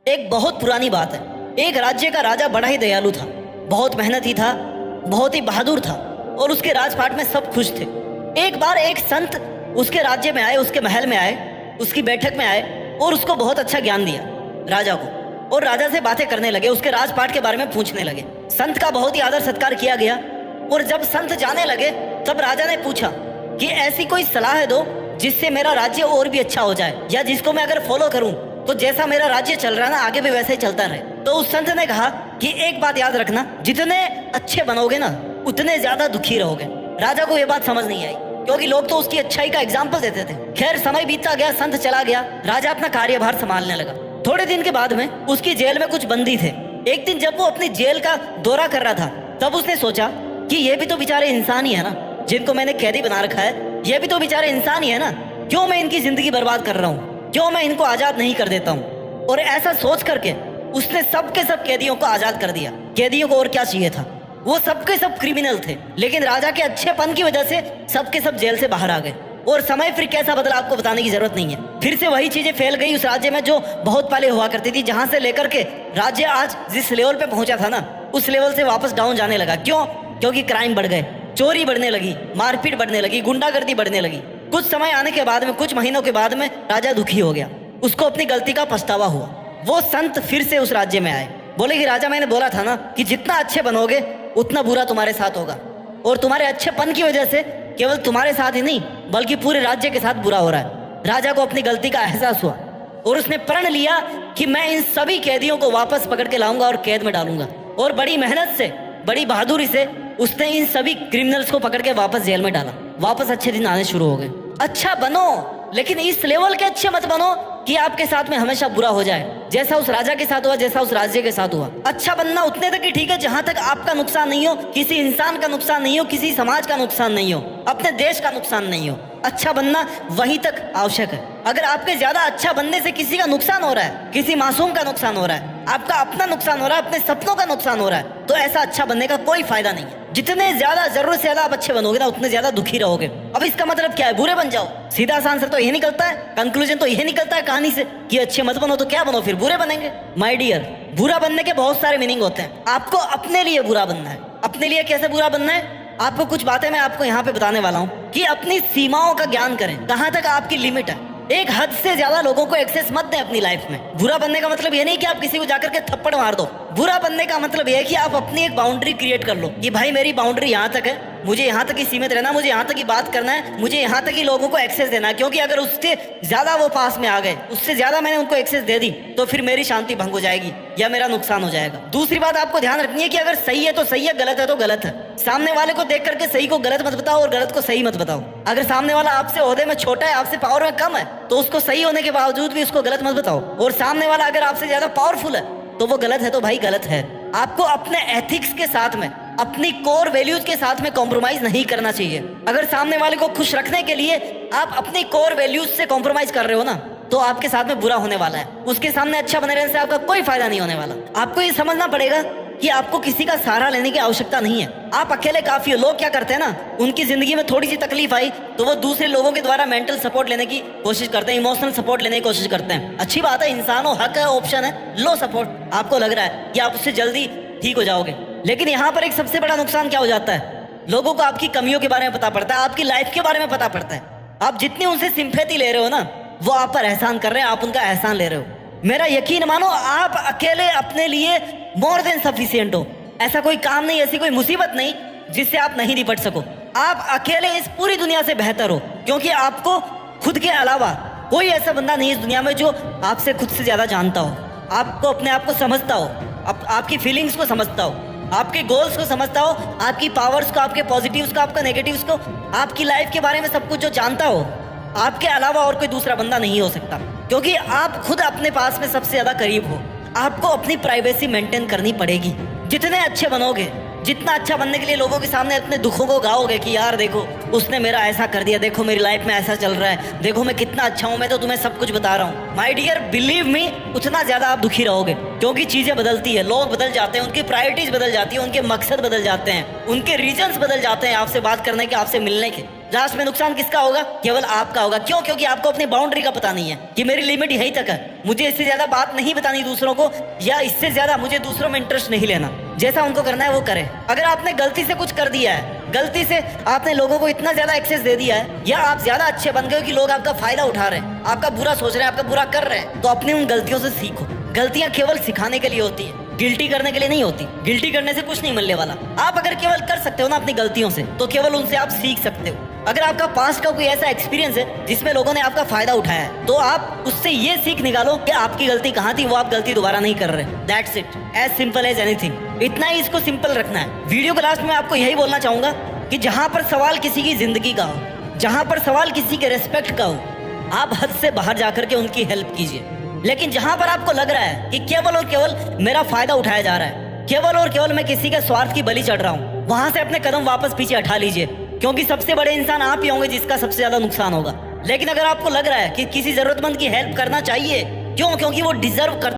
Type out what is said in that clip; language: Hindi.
एक बहुत पुरानी बात है। एक राज्य का राजा बड़ा ही दयालु था, बहुत मेहनती था, बहुत ही बहादुर था और उसके राजपाट में सब खुश थे। एक बार एक संत उसके राज्य में आए, उसके महल में आए, उसकी बैठक में आए और उसको बहुत अच्छा ज्ञान दिया राजा को। और राजा से बातें करने लगे, उसके राजपाट के बारे में पूछने लगे। संत का बहुत ही आदर सत्कार किया गया और जब संत जाने लगे तब राजा ने पूछा कि ऐसी कोई सलाह दो जिससे मेरा राज्य और भी अच्छा हो जाए, या जिसको मैं अगर फॉलो करूं तो जैसा मेरा राज्य चल रहा है ना आगे भी वैसे ही चलता रहे। तो उस संत ने कहा कि एक बात याद रखना, जितने अच्छे बनोगे ना उतने ज्यादा दुखी रहोगे। राजा को यह बात समझ नहीं आई क्योंकि लोग तो उसकी अच्छाई का एग्जाम्पल देते थे। खैर समय बीतता गया, संत चला गया, राजा अपना कार्यभार संभालने लगा। थोड़े दिन के बाद में उसकी जेल में कुछ बंदी थे। एक दिन जब वो अपनी जेल का दौरा कर रहा था तब उसने सोचा कि ये भी तो बेचारे इंसान ही है ना, जिनको मैंने कैदी बना रखा है ये भी तो बेचारे इंसान ही है ना, क्यों मैं इनकी जिंदगी बर्बाद कर रहा हूँ, क्यों मैं इनको आजाद नहीं कर देता हूँ। और ऐसा सोच करके उसने सबके सब कैदियों को आजाद कर दिया। कैदियों को और क्या चाहिए था, वो सबके सब क्रिमिनल थे, लेकिन राजा के अच्छेपन की वजह से सबके सब जेल से बाहर आ गए। और समय फिर कैसा बदला आपको बताने की जरूरत नहीं है। फिर से वही चीजें फैल गई उस राज्य में जो बहुत पहले हुआ करती थी, जहां से लेकर के राज्य आज जिस लेवल पे पहुंचा था ना उस लेवल से वापस डाउन जाने लगा। क्यों? क्योंकि क्राइम बढ़ गए, चोरी बढ़ने लगी, मारपीट बढ़ने लगी, गुंडागर्दी बढ़ने लगी। कुछ समय आने के बाद में, कुछ महीनों के बाद में राजा दुखी हो गया, उसको अपनी गलती का पछतावा हुआ। वो संत फिर से उस राज्य में आए, बोले कि राजा मैंने बोला था ना कि जितना अच्छे बनोगे उतना बुरा तुम्हारे साथ होगा, और तुम्हारे अच्छेपन की वजह से केवल तुम्हारे साथ ही नहीं बल्कि पूरे राज्य के साथ बुरा हो रहा है। राजा को अपनी गलती का एहसास हुआ और उसने प्रण लिया कि मैं इन सभी कैदियों को वापस पकड़ के लाऊंगा और कैद में डालूंगा। और बड़ी मेहनत से, बड़ी बहादुरी से उसने इन सभी क्रिमिनल्स को पकड़ के वापस जेल में डाला। वापस अच्छे दिन आने शुरू हो गए। अच्छा बनो, लेकिन इस लेवल के अच्छे मत बनो कि आपके साथ में हमेशा बुरा हो जाए, जैसा उस राजा के साथ हुआ, जैसा उस राज्य के साथ हुआ। अच्छा बनना उतने तक ही ठीक है जहां तक आपका नुकसान नहीं हो, किसी इंसान का नुकसान नहीं हो, किसी समाज का नुकसान नहीं हो, अपने देश का नुकसान नहीं हो। अच्छा बनना वहीं तक आवश्यक है। अगर आपके ज्यादा अच्छा बनने से किसी का नुकसान हो रहा है, किसी मासूम का नुकसान हो रहा है, आपका अपना नुकसान हो रहा है, अपने सपनों का नुकसान हो रहा है, तो ऐसा अच्छा बनने का कोई फायदा नहीं है। जितने ज्यादा जरूरत से ज्यादा आप अच्छे बनोगे ना उतने ज्यादा दुखी रहोगे। अब इसका मतलब क्या है? बुरे बन जाओ। सीधा सा आंसर तो यही निकलता है, कंक्लूजन तो यही निकलता है कहानी से कि अच्छे मत बनो तो क्या बनो, फिर बुरे बनेंगे। माय डियर, बुरा बनने के बहुत सारे मीनिंग होते हैं। आपको अपने लिए बुरा बनना है। अपने लिए कैसे बुरा बनना है? आपको कुछ बातें मैं आपको यहाँ पे बताने वाला हूँ कि अपनी सीमाओं का ज्ञान करें, कहाँ तक आपकी लिमिट है। एक हद से ज्यादा लोगों को एक्सेस मत दें अपनी लाइफ में। बुरा बनने का मतलब ये नहीं कि आप किसी को जाकर के थप्पड़ मार दो। बुरा बनने का मतलब ये है कि आप अपनी एक बाउंड्री क्रिएट कर लो कि भाई मेरी बाउंड्री यहाँ तक है, मुझे यहाँ तक ही सीमित रहना, मुझे यहाँ तक ही बात करना है, मुझे यहाँ तक ही लोगों को एक्सेस देना है। क्योंकि अगर उससे ज्यादा वो पास में आ गए, उससे ज्यादा मैंने उनको एक्सेस दे दी तो फिर मेरी शांति भंग हो जाएगी या मेरा नुकसान हो जाएगा। दूसरी बात आपको ध्यान रखनी है कि अगर सही है तो सही है, गलत है तो गलत है। सामने वाले को देख करके सही को गलत मत बताओ और गलत को सही मत बताओ। अगर सामने वाला आपसे ओहदे में छोटा है, आपसे पावर में कम है, तो उसको सही होने के बावजूद भी उसको गलत मत बताओ। और सामने वाला अगर आपसे ज्यादा पावरफुल है तो वो गलत है तो भाई गलत है। आपको अपने एथिक्स के साथ में, अपनी कोर वैल्यूज के साथ में कॉम्प्रोमाइज नहीं करना चाहिए। अगर सामने वाले को खुश रखने के लिए आप अपनी कोर वैल्यूज से कॉम्प्रोमाइज कर रहे हो ना तो आपके साथ में बुरा होने वाला है। उसके सामने अच्छा बने रहने से आपका कोई फायदा नहीं होने वाला। आपको ये समझना पड़ेगा कि आपको किसी का सहारा लेने की आवश्यकता नहीं है, आप अकेले काफी हो। लोग क्या करते हैं ना, उनकी जिंदगी में थोड़ी सी तकलीफ आई तो वो दूसरे लोगों के द्वारा मेंटल सपोर्ट लेने की कोशिश करते हैं, इमोशनल सपोर्ट लेने की कोशिश करते हैं। अच्छी बात है, इंसान हो, हक है, ऑप्शन है, लो सपोर्ट। आपको लग रहा है कि आप उससे जल्दी ठीक हो जाओगे, लेकिन यहाँ पर एक सबसे बड़ा नुकसान क्या हो जाता है, लोगों को आपकी कमियों के बारे में पता पड़ता है, आपकी लाइफ के बारे में पता पड़ता है। आप जितनी उनसे सिंपैथी ले रहे हो ना वो आप पर एहसान कर रहे हैं, आप उनका एहसान ले रहे हो। मेरा यकीन मानो, आप अकेले अपने लिए मोर देन सफिशिएंट हो। ऐसा कोई काम नहीं, ऐसी कोई मुसीबत नहीं जिससे आप नहीं निपट सको। आप अकेले इस पूरी दुनिया से बेहतर हो, क्योंकि आपको खुद के अलावा कोई ऐसा बंदा नहीं इस दुनिया में जो आपसे खुद से ज्यादा जानता हो, आपको अपने आप को समझता हो, आपकी फीलिंग्स को समझता हो, आपके गोल्स को समझता हो, आपकी पावर्स को, आपके पॉजिटिव्स को, आपका नेगेटिव्स को, आपकी लाइफ के बारे में सब कुछ जो जानता हो। आपके अलावा और कोई दूसरा बंदा नहीं हो सकता, क्योंकि आप खुद अपने पास में सबसे ज्यादा करीब हो। आपको अपनी प्राइवेसी मेंटेन करनी पड़ेगी। जितने अच्छे बनोगे, जितना अच्छा बनने के लिए लोगों के सामने अपने दुखों को गाओगे कि यार देखो उसने मेरा ऐसा कर दिया, देखो मेरी लाइफ में ऐसा चल रहा है, देखो मैं कितना अच्छा हूं, मैं तो तुम्हें सब कुछ बता रहा हूं। माय डियर, बिलीव मी, उतना ज्यादा आप दुखी रहोगे, क्योंकि चीजें बदलती है, लोग बदल जाते हैं, उनकी प्रायोरिटीज बदल जाती है, उनके मकसद बदल जाते हैं, उनके रीजंस बदल जाते हैं आपसे बात करने के, आपसे मिलने के। लास्ट में नुकसान किसका होगा? केवल आपका होगा। क्यों? क्योंकि आपको अपनी बाउंड्री का पता नहीं है कि मेरी लिमिट यहीं तक है, मुझे इससे ज्यादा बात नहीं बतानी दूसरों को, या इससे ज्यादा मुझे दूसरों में इंटरेस्ट नहीं लेना। जैसा उनको करना है वो करे। अगर आपने गलती से कुछ कर दिया है, गलती से आपने लोगों को इतना ज्यादा एक्सेस दे दिया है, या आप ज्यादा अच्छे बन गए हो कि लोग आपका फायदा उठा रहे हैं, आपका बुरा सोच रहे हैं, आपका बुरा कर रहे हैं, तो अपनी उन गलतियों से सीखो। गलतियां केवल सिखाने के लिए होती है, गिल्टी करने के लिए नहीं होती। गिल्टी करने से कुछ नहीं मिलने वाला। आप अगर केवल कर सकते हो ना अपनी गलतियों से, तो केवल उनसे आप सीख सकते हो। अगर आपका पास्ट का कोई ऐसा एक्सपीरियंस है जिसमें लोगों ने आपका फायदा उठाया है, तो आप उससे ये सीख निकालो कि आपकी गलती कहाँ थी, वो आप गलती दोबारा नहीं कर रहे। That's it, as simple as anything. इतना ही इसको सिंपल रखना है। वीडियो के लास्ट में आपको यही बोलना चाहूंगा कि जहां पर सवाल किसी की जिंदगी का हो, जहां पर सवाल किसी के रेस्पेक्ट का हो, आप हद से बाहर जाकर के उनकी हेल्प कीजिए। लेकिन जहां पर आपको लग रहा है कि केवल और केवल मेरा फायदा उठाया जा रहा है, केवल और केवल मैं किसी के स्वार्थ की बलि चढ़ रहा हूं, वहां से अपने कदम वापस पीछे हटा लीजिए, क्योंकि सबसे बड़े इंसान आप ही होंगे जिसका सबसे ज्यादा नुकसान होगा। लेकिन अगर आपको लग रहा है कि किसी जरूरतमंद की हेल्प करना चाहिए, क्यों? क्योंकि वो डिजर्व करता